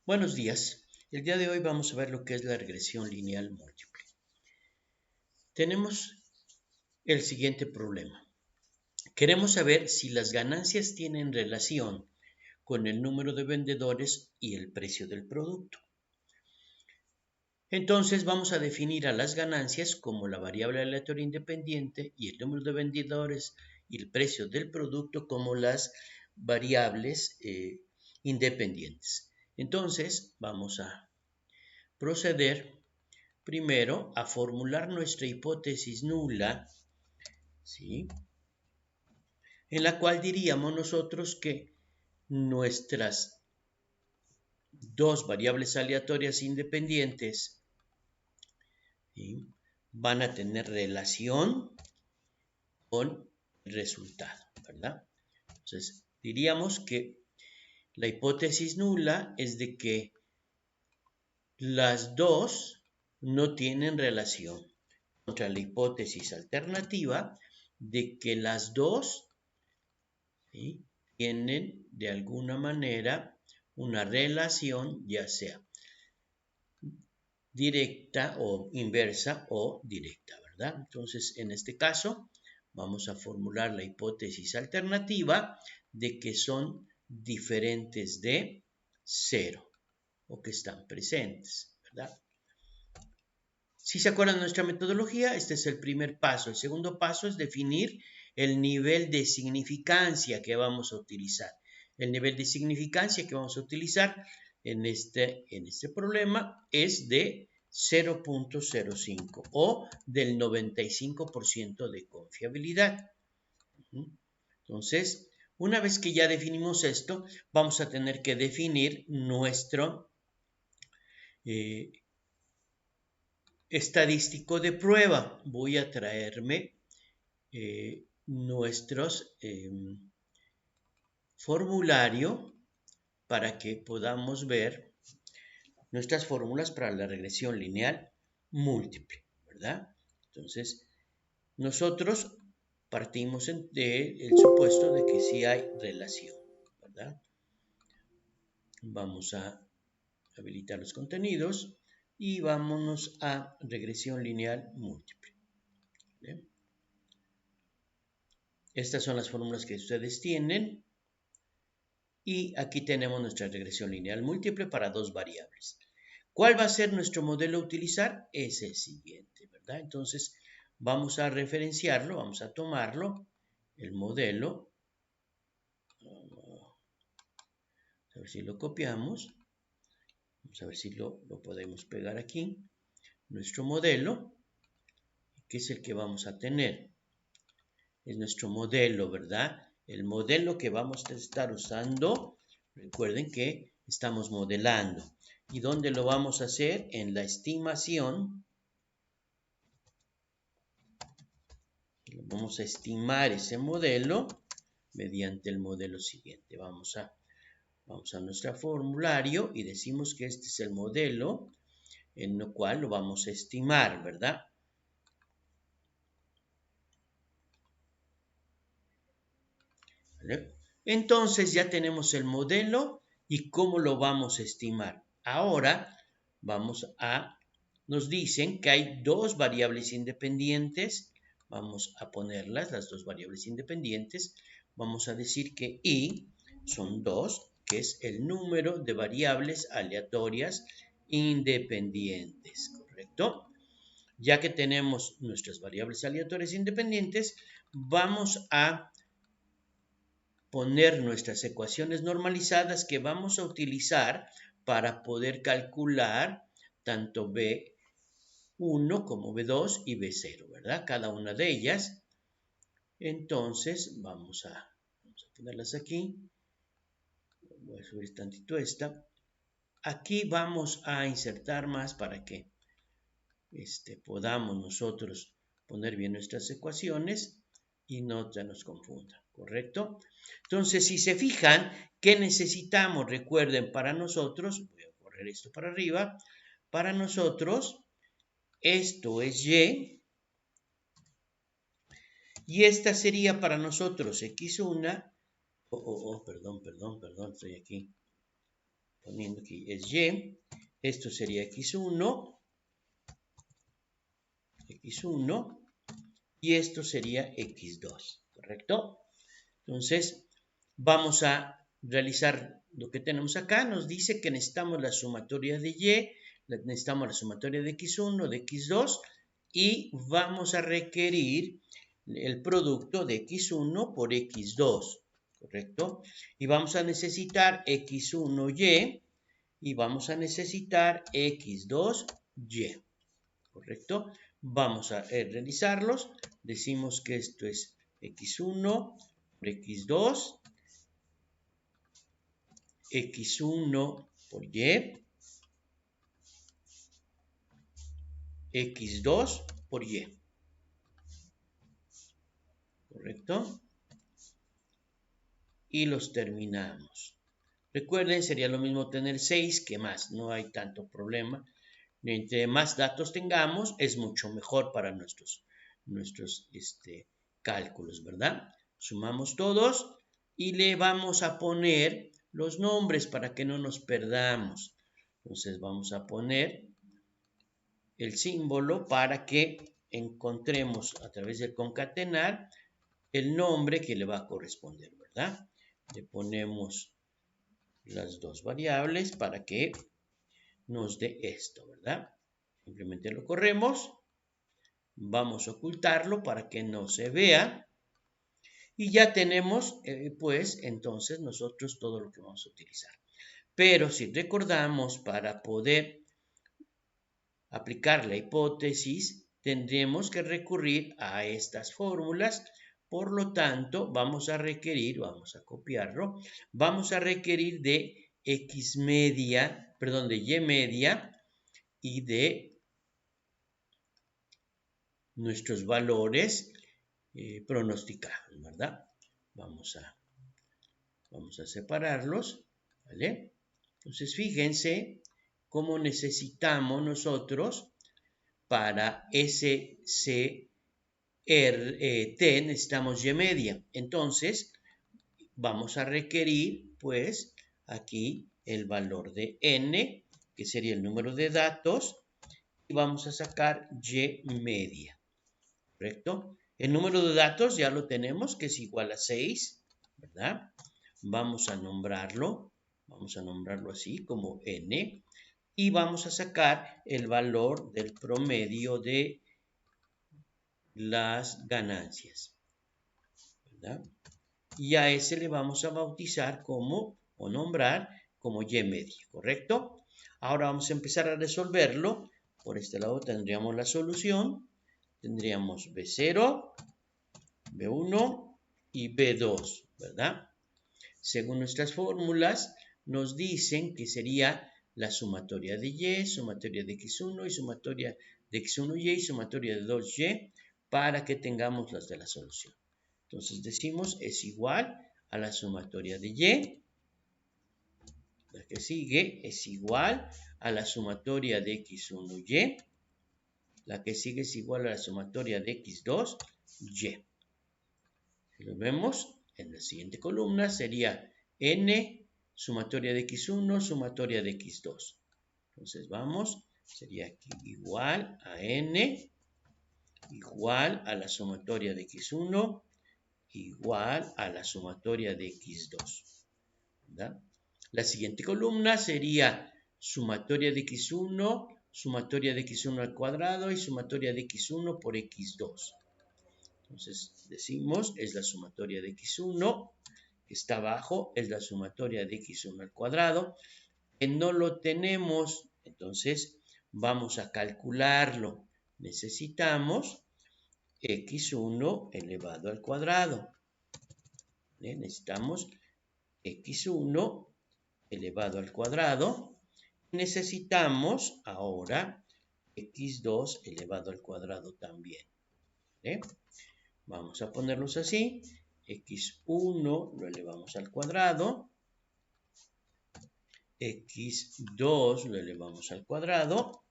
Buenos días. El día de hoy vamos a ver lo que es la regresión lineal múltiple. Tenemos el siguiente problema. Queremos saber si las ganancias tienen relación con el número de vendedores y el precio del producto. Entonces vamos a definir a las ganancias como la variable aleatoria independiente y el número de vendedores y el precio del producto como las variables independientes. Entonces vamos a proceder primero a formular nuestra hipótesis nula, ¿sí? En la cual diríamos nosotros que nuestras dos variables aleatorias independientes, ¿sí?, van a tener relación con el resultado, ¿verdad? Entonces, diríamos que la hipótesis nula es de que las dos no tienen relación, contra la hipótesis alternativa de que las dos, ¿sí?, tienen de alguna manera una relación, ya sea directa o inversa o directa, ¿verdad? Entonces, en este caso, vamos a formular la hipótesis alternativa de que son diferentes de 0 o que están presentes, ¿verdad? Si se acuerdan de nuestra metodología, este es el primer paso. El segundo paso es definir el nivel de significancia que vamos a utilizar. El nivel de significancia que vamos a utilizar en este problema es de 0.05 o del 95% de confiabilidad. Entonces, una vez que ya definimos esto, vamos a tener que definir nuestro estadístico de prueba. Voy a traerme nuestros formulario para que podamos ver nuestras fórmulas para la regresión lineal múltiple, ¿verdad? Entonces, nosotros partimos del supuesto de que sí hay relación, ¿verdad? Vamos a habilitar los contenidos y vámonos a regresión lineal múltiple. ¿Bien? Estas son las fórmulas que ustedes tienen. Y aquí tenemos nuestra regresión lineal múltiple para dos variables. ¿Cuál va a ser nuestro modelo a utilizar? Es el siguiente, ¿verdad? Entonces, vamos a referenciarlo, vamos a tomarlo, el modelo. A ver si lo copiamos. Vamos a ver si lo podemos pegar aquí. Nuestro modelo, que es el que vamos a tener. Es nuestro modelo, ¿verdad? El modelo que vamos a estar usando, recuerden que estamos modelando. ¿Y dónde lo vamos a hacer? En la estimación. Vamos a estimar ese modelo mediante el modelo siguiente. Vamos a nuestro formulario y decimos que este es el modelo en el cual lo vamos a estimar, ¿verdad? ¿Vale? Entonces ya tenemos el modelo y cómo lo vamos a estimar. Ahora nos dicen que hay dos variables independientes. Vamos a ponerlas, las dos variables independientes. Vamos a decir que I son 2, que es el número de variables aleatorias independientes, ¿correcto? Ya que tenemos nuestras variables aleatorias independientes, vamos a poner nuestras ecuaciones normalizadas que vamos a utilizar para poder calcular tanto B1 como B2 y B0, ¿verdad? Cada una de ellas. Entonces, vamos a ponerlas aquí. Voy a subir tantito esta. Aquí vamos a insertar más para que podamos nosotros poner bien nuestras ecuaciones y no se nos confunda, ¿correcto? Entonces, si se fijan, ¿qué necesitamos? Recuerden, para nosotros, voy a correr esto para arriba, para nosotros, esto es Y, y esta sería para nosotros X1, perdón, estoy aquí. poniendo aquí es y, esto sería x1, y esto sería x2, ¿correcto? Entonces, vamos a realizar lo que tenemos acá. Nos dice que necesitamos la sumatoria de y, necesitamos la sumatoria de x1, de x2, y vamos a requerir el producto de x1 por x2, ¿correcto? Y vamos a necesitar x1y y vamos a necesitar x2y, ¿correcto? Vamos a realizarlos. Decimos que esto es x1 por x2, x1 por y, x2 por y, ¿correcto? Y los terminamos. Recuerden, sería lo mismo tener 6 que más, no hay tanto problema. Entre más datos tengamos, es mucho mejor para nuestros cálculos, ¿verdad? Sumamos todos y le vamos a poner los nombres para que no nos perdamos. Entonces vamos a poner el símbolo para que encontremos a través del concatenar el nombre que le va a corresponder, ¿verdad? Le ponemos las dos variables para que nos dé esto, ¿verdad? Simplemente lo corremos, vamos a ocultarlo para que no se vea y ya tenemos, pues, entonces nosotros todo lo que vamos a utilizar. Pero si recordamos, para poder aplicar la hipótesis, tendremos que recurrir a estas fórmulas. Por lo tanto, vamos a copiarlo, vamos a requerir de x media, perdón, de y media y de nuestros valores pronosticados, ¿verdad? Vamos a separarlos, ¿vale? Entonces, fíjense cómo necesitamos nosotros para SCRT, necesitamos y media. Entonces, vamos a requerir, pues, aquí el valor de n, que sería el número de datos, y vamos a sacar y media, ¿correcto? El número de datos ya lo tenemos, que es igual a 6, ¿verdad? Vamos a nombrarlo así como n, y vamos a sacar el valor del promedio de las ganancias, ¿verdad? Y a ese le vamos a bautizar como, o nombrar como y media, ¿correcto? Ahora vamos a empezar a resolverlo. Por este lado tendríamos la solución. Tendríamos B0, B1 y B2, ¿verdad? Según nuestras fórmulas, nos dicen que sería la sumatoria de y, sumatoria de x1 y sumatoria de x1y y sumatoria de 2y para que tengamos las de la solución. Entonces decimos es igual a la sumatoria de y, la que sigue es igual a la sumatoria de x1y, la que sigue es igual a la sumatoria de x2y. Si lo vemos, en la siguiente columna sería n sumatoria de x1, sumatoria de x2. Entonces vamos, sería aquí igual a n, igual a la sumatoria de x1, igual a la sumatoria de x2. ¿Verdad? La siguiente columna sería sumatoria de x1, sumatoria de x1 al cuadrado y sumatoria de x1 por x2. Entonces decimos es la sumatoria de x1, que está abajo, es la sumatoria de x1 al cuadrado, que no lo tenemos, entonces vamos a calcularlo. Necesitamos x1 elevado al cuadrado. Necesitamos x1 elevado al cuadrado. Necesitamos ahora x2 elevado al cuadrado también. Vamos a ponerlos así. x1 lo elevamos al cuadrado. x2 lo elevamos al cuadrado.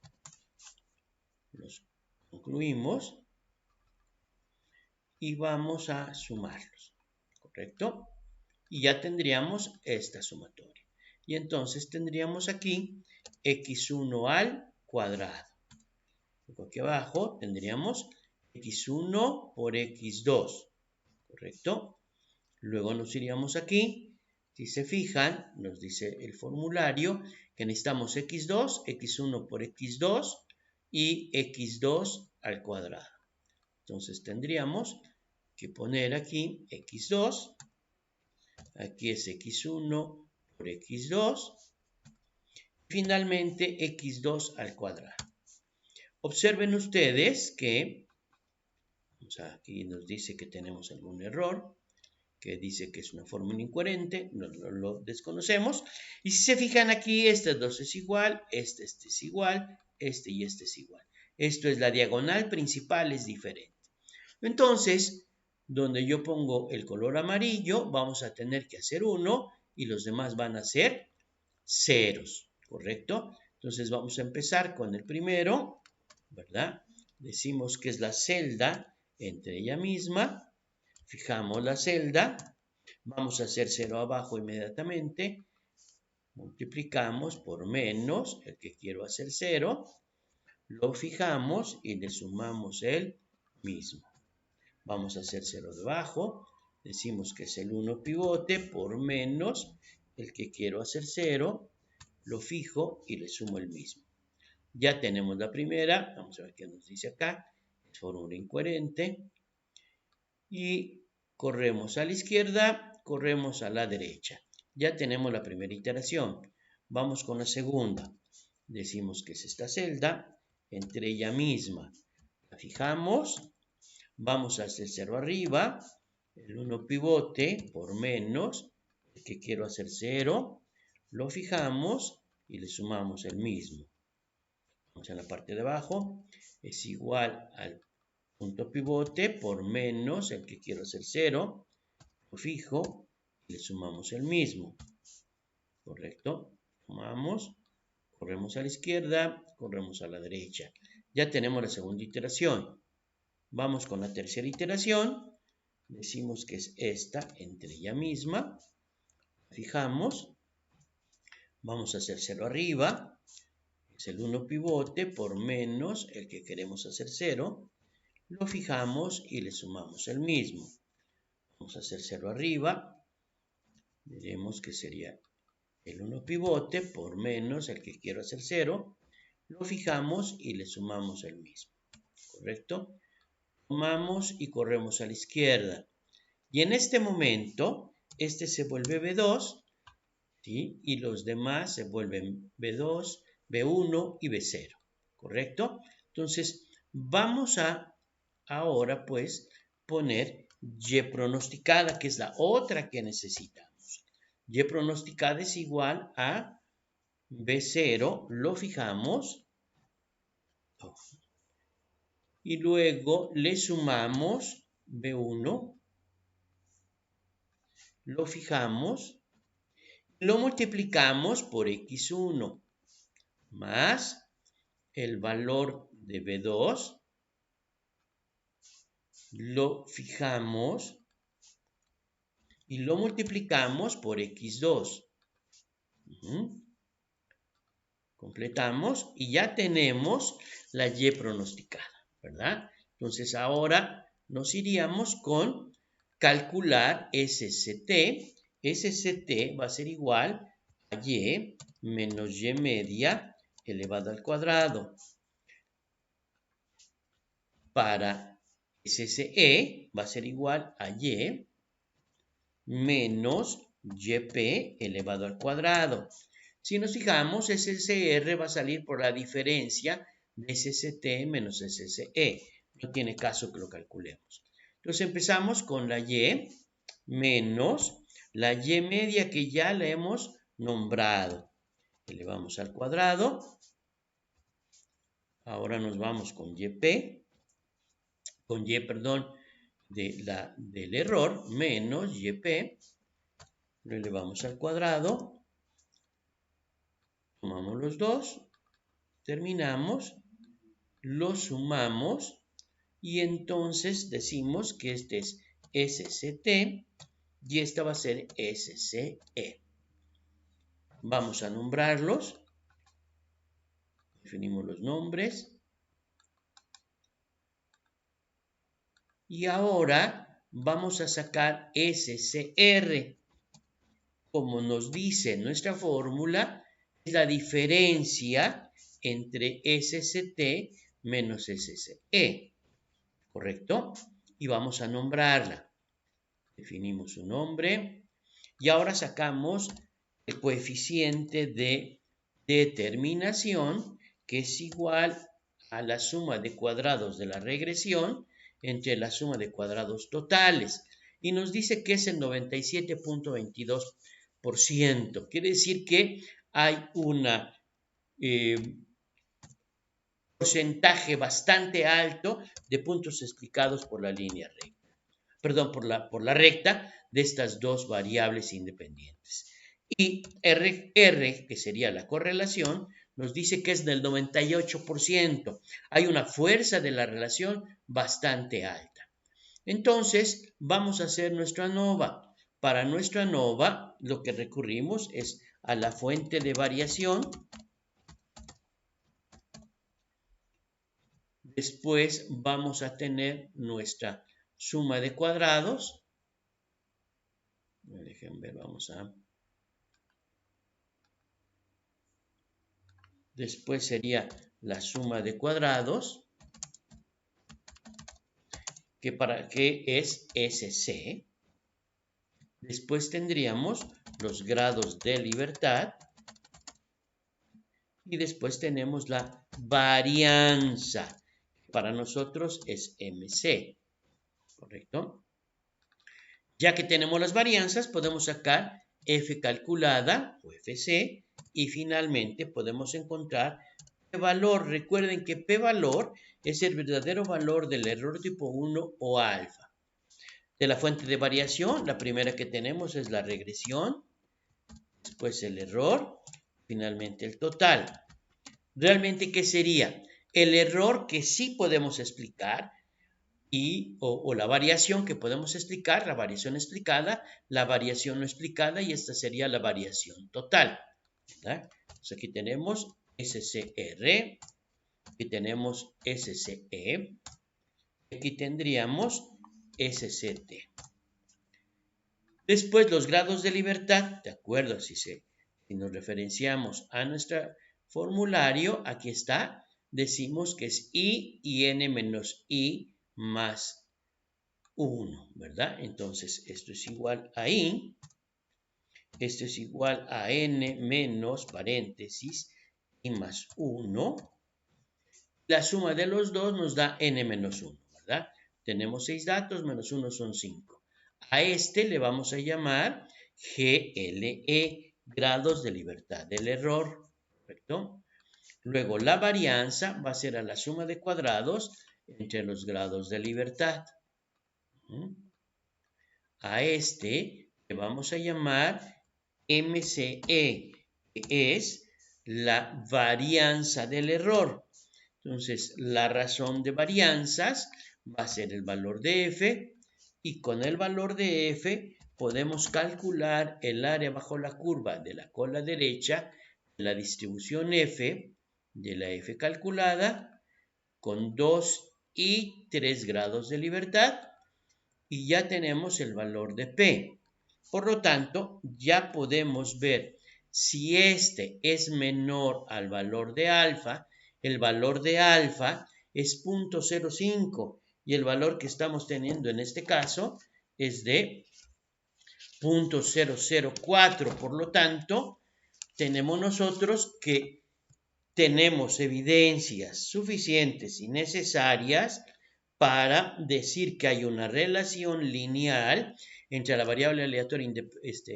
Los concluimos. Y vamos a sumarlos. ¿Correcto? Y ya tendríamos esta sumatoria. y entonces tendríamos aquí x1 al cuadrado. Aquí abajo tendríamos x1 por x2, ¿correcto? Luego nos iríamos aquí. Si se fijan, nos dice el formulario que necesitamos x2, x1 por x2 y x2 al cuadrado. Entonces tendríamos que poner aquí x2, aquí es x1 por x2, finalmente x2 al cuadrado. Observen ustedes que, aquí nos dice que tenemos algún error, que dice que es una fórmula incoherente, no lo desconocemos. Y si se fijan aquí, estas dos es igual, este es igual, este y este es igual. Esto es la diagonal principal, es diferente. Entonces, donde yo pongo el color amarillo, vamos a tener que hacer 1 y los demás van a ser ceros, ¿correcto? Entonces vamos a empezar con el primero, ¿verdad? Decimos que es la celda entre ella misma. Fijamos la celda, vamos a hacer 0 abajo inmediatamente, multiplicamos por menos el que quiero hacer 0, lo fijamos y le sumamos el mismo. Vamos a hacer 0 debajo, decimos que es el 1 pivote por menos el que quiero hacer 0, lo fijo y le sumo el mismo. Ya tenemos la primera, vamos a ver qué nos dice acá, es fórmula incoherente. Y corremos a la izquierda, corremos a la derecha. Ya tenemos la primera iteración. Vamos con la segunda. Decimos que es esta celda, entre ella misma. La fijamos, vamos a hacer 0 arriba, el 1 pivote por menos, el que quiero hacer 0, lo fijamos y le sumamos el mismo. Vamos a la parte de abajo, es igual al punto pivote por menos el que quiero hacer 0, lo fijo y le sumamos el mismo, ¿correcto? Sumamos, corremos a la izquierda, corremos a la derecha. Ya tenemos la segunda iteración. Vamos con la tercera iteración, decimos que es esta entre ella misma, fijamos, vamos a hacer 0 arriba, es el 1 pivote por menos el que queremos hacer 0, lo fijamos y le sumamos el mismo. Vamos a hacer 0 arriba. Diremos que sería el 1 pivote por menos el que quiero hacer 0. Lo fijamos y le sumamos el mismo. ¿Correcto? Sumamos y corremos a la izquierda. Y en este momento, este se vuelve B2, ¿sí? Y los demás se vuelven B2, B1 y B0. ¿Correcto? Entonces, vamos a ahora pues poner Y pronosticada, que es la otra que necesitamos. Y pronosticada es igual a B0, lo fijamos y luego le sumamos B1, lo fijamos, lo multiplicamos por X1 más el valor de B2, lo fijamos y lo multiplicamos por X2. Completamos y ya tenemos la Y pronosticada, ¿verdad? Entonces ahora nos iríamos con calcular SCT. SCT va a ser igual a Y menos Y media elevado al cuadrado. Para SCE va a ser igual a Y menos YP elevado al cuadrado. Si nos fijamos, SCR va a salir por la diferencia de SCT menos SCE. No tiene caso que lo calculemos. Entonces empezamos con la Y menos la Y media que ya la hemos nombrado. Elevamos al cuadrado. Ahora nos vamos con YP, del error, menos YP. Lo elevamos al cuadrado. Sumamos los dos, terminamos, los sumamos y entonces decimos que este es SCT y esta va a ser SCE. Vamos a nombrarlos. Definimos los nombres. Y ahora vamos a sacar SCR. Como nos dice nuestra fórmula, es la diferencia entre SCT menos SCE. ¿Correcto? Y vamos a nombrarla. Definimos su nombre. Y ahora sacamos el coeficiente de determinación, que es igual a la suma de cuadrados de la regresión entre la suma de cuadrados totales. Y nos dice que es el 97.22%. Quiere decir que hay un porcentaje bastante alto de puntos explicados por la línea recta. Perdón, por la recta de estas dos variables independientes. Y R, que sería la correlación, nos dice que es del 98%. Hay una fuerza de la relación bastante alta. Entonces, vamos a hacer nuestra ANOVA. Para nuestra ANOVA, lo que recurrimos es a la fuente de variación. Después vamos a tener nuestra suma de cuadrados. Dejen ver, vamos a... Después sería la suma de cuadrados, que es SC. Después tendríamos los grados de libertad. Y después tenemos la varianza. Para nosotros es MC. ¿Correcto? Ya que tenemos las varianzas, podemos sacar F calculada o FC. Y finalmente podemos encontrar P-valor. Recuerden que P-valor es el verdadero valor del error tipo 1 o alfa. De la fuente de variación, la primera que tenemos es la regresión, después el error, finalmente el total. ¿Realmente qué sería? El error que sí podemos explicar o la variación que podemos explicar, la variación explicada, la variación no explicada y esta sería la variación total. ¿Verdad? Entonces aquí tenemos SCR, aquí tenemos SCE, aquí tendríamos SCT. Después los grados de libertad, de acuerdo, si nos referenciamos a nuestro formulario, aquí está, decimos que es I y N menos I más 1, ¿verdad? Entonces esto es igual a I, esto es igual a N menos paréntesis I más 1. La suma de los dos nos da N menos 1, ¿verdad? Tenemos 6 datos, menos 1 son 5. A este le vamos a llamar GLE, grados de libertad del error, ¿correcto? Luego la varianza va a ser a la suma de cuadrados entre los grados de libertad. A este le vamos a llamar MCE, que es la varianza del error. Entonces, la razón de varianzas va a ser el valor de F, y con el valor de F podemos calcular el área bajo la curva de la cola derecha de la distribución F, de la F calculada, con 2 y 3 grados de libertad, y ya tenemos el valor de P. Por lo tanto, ya podemos ver si este es menor al valor de alfa. El valor de alfa es 0.05 y el valor que estamos teniendo en este caso es de 0.004. Por lo tanto, tenemos nosotros que tenemos evidencias suficientes y necesarias para decir que hay una relación lineal entre la variable aleatoria,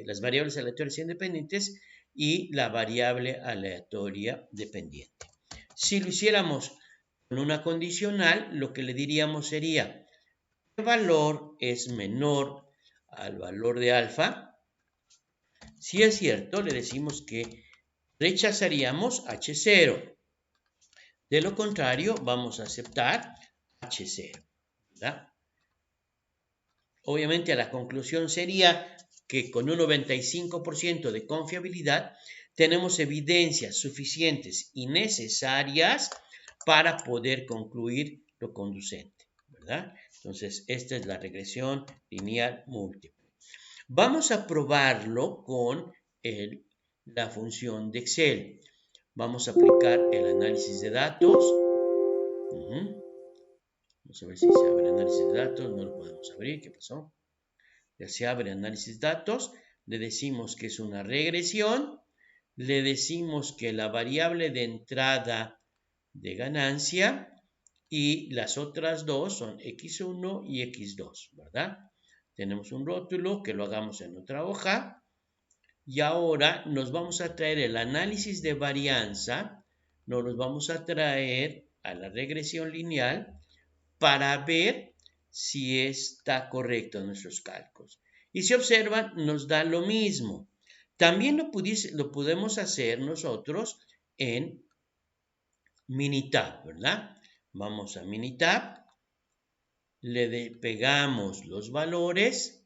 las variables aleatorias independientes y la variable aleatoria dependiente. Si lo hiciéramos con una condicional, lo que le diríamos sería: ¿qué valor es menor al valor de alfa? Si es cierto, le decimos que rechazaríamos H0. De lo contrario, vamos a aceptar H0, ¿verdad? Obviamente la conclusión sería que con un 95% de confiabilidad tenemos evidencias suficientes y necesarias para poder concluir lo conducente, ¿verdad? Entonces, esta es la regresión lineal múltiple. Vamos a probarlo con la función de Excel. Vamos a aplicar el análisis de datos. Vamos a ver si se abre análisis de datos. No lo podemos abrir. ¿Qué pasó? Ya se abre análisis de datos. Le decimos que es una regresión. Le decimos que la variable de entrada de ganancia y las otras dos son x1 y x2, ¿verdad? Tenemos un rótulo que lo hagamos en otra hoja y ahora nos vamos a traer el análisis de varianza, nos los vamos a traer a la regresión lineal para ver si está correcto en nuestros cálculos. Y si observan, nos da lo mismo. También lo podemos hacer nosotros en Minitab, ¿verdad? Vamos a Minitab, le pegamos los valores,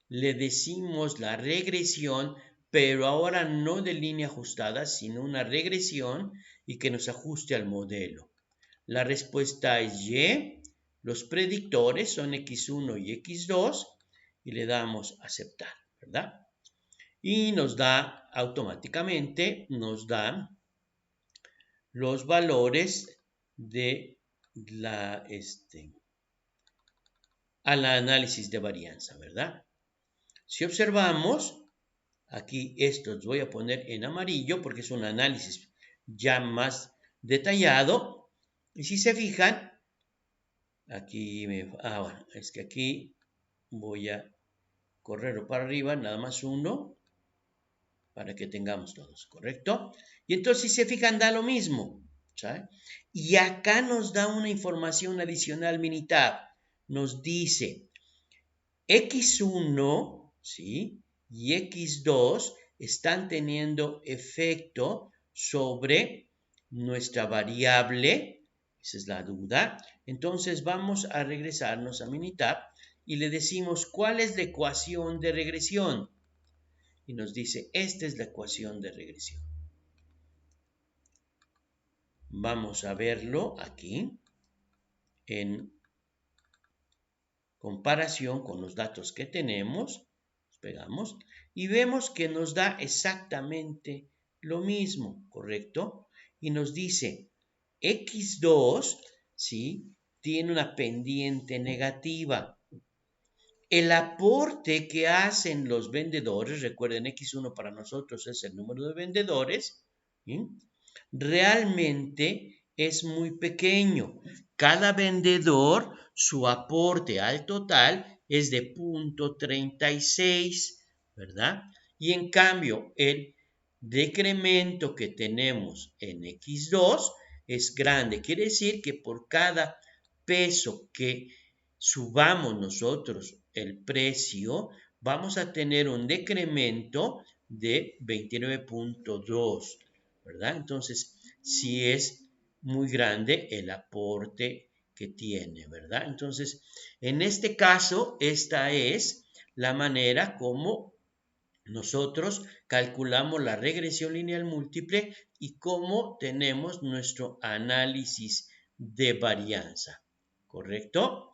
le decimos la regresión, pero ahora no de línea ajustada, sino una regresión y que nos ajuste al modelo. La respuesta es Y, los predictores son X1 y X2 y le damos aceptar, ¿verdad? Y nos da automáticamente, nos da los valores de al análisis de varianza, ¿verdad? Si observamos, aquí estos voy a poner en amarillo porque es un análisis ya más detallado. Y si se fijan, aquí bueno, es que aquí voy a correrlo para arriba, nada más uno, para que tengamos todos, ¿correcto? Y entonces, si se fijan, da lo mismo, ¿sabe? Y acá nos da una información adicional Minitab. Nos dice X1, ¿sí? Y X2 están teniendo efecto sobre nuestra variable. Esa es la duda. Entonces, vamos a regresarnos a Minitab y le decimos cuál es la ecuación de regresión. Y nos dice, esta es la ecuación de regresión. Vamos a verlo aquí en comparación con los datos que tenemos. Pegamos y vemos que nos da exactamente lo mismo, ¿correcto? Y nos dice, X2, ¿sí? Tiene una pendiente negativa. El aporte que hacen los vendedores, recuerden, X1 para nosotros es el número de vendedores, ¿sí? Realmente es muy pequeño. Cada vendedor, su aporte al total es de 0.36, ¿verdad? Y en cambio, el decremento que tenemos en X2 es grande. Quiere decir que por cada peso que subamos nosotros el precio, vamos a tener un decremento de 29.2, ¿verdad? Entonces, sí es muy grande el aporte que tiene, ¿verdad? Entonces, en este caso, esta es la manera como nosotros calculamos la regresión lineal múltiple y cómo tenemos nuestro análisis de varianza, ¿correcto?